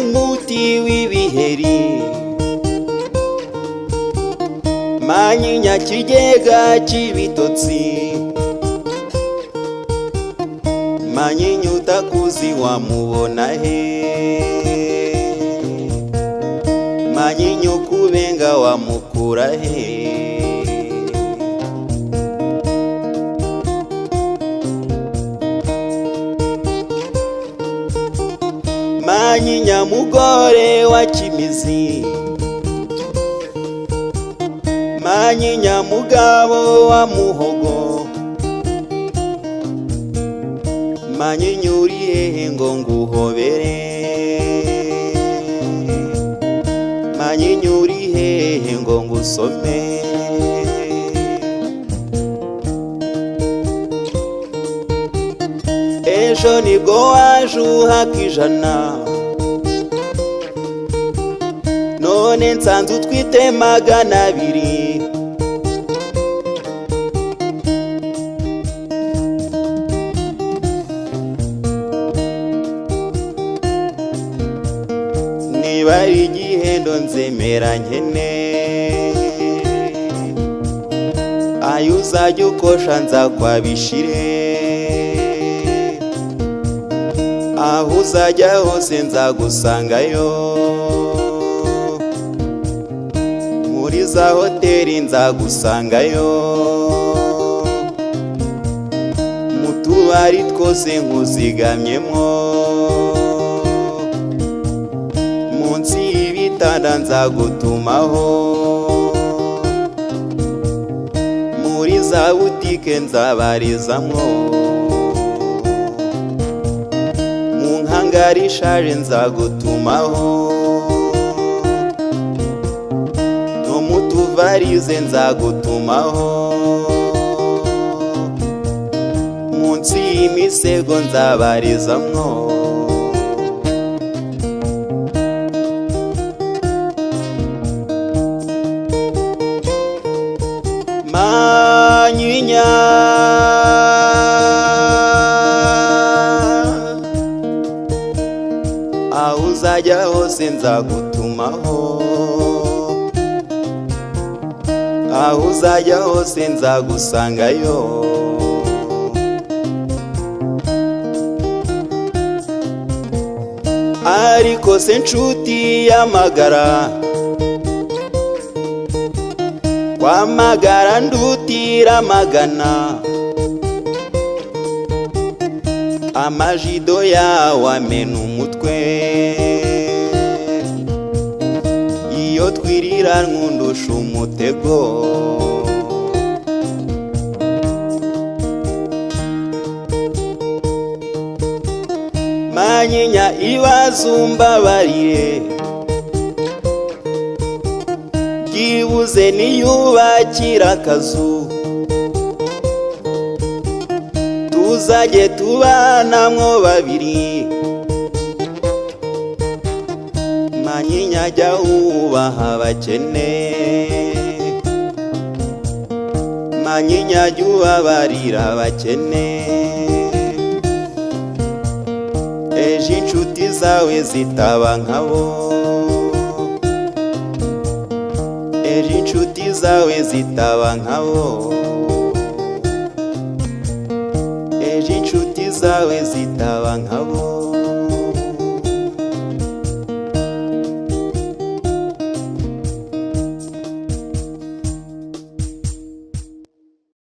umuti w'ibiheri, Manyinya kigega cy'ibitotsi, Manyinya utakuzi wamubona he, Manyinya ukubenga wamukura he. Manyinya mugore wa Kimizi, Manyinya mugabo wa Muhogo, Manyinya uri hehe ngo nguhobere, Manyinya uri hehe ngo ngusome. Ejo nibwo waje uhaka ijana, none nsanze utwite 200. Niba ari igihendo nzemera nkene, ayo uzajya ukosha nzakwabishire, aho uzajya hose nzagusangayo, muri za hoteli nzagusangayo, mu tubari twose nkuzigamyemo, munsi y'ibitanda nzagutumaho, muri za butike nzabarizamwo, ngari ishaje nzagutumaho, no mu tuvarize nzagutumaho, munsi y'imisego nzabarizamwo. Manyinya aho uzajya hose nzagutumaho, aho uzajya hose nzagusangayo, ariko se nshuti y'amagara, kwamagara ndutira amagana, amajido yawe amena umutwe, iyo twirira nkundusha umutego. Manyinya ibazumbabarire, byibuze niyubakira akazu, tuzajye tubanamwo babiri. Manyinya jya wubaha abakene, Manyinya jya ubabarira abakene, ejo inshuti zawe zitaba nkabo, ejo inshuti zawe zitaba nkabo, ejo inshuti zawe zitaba nkabo.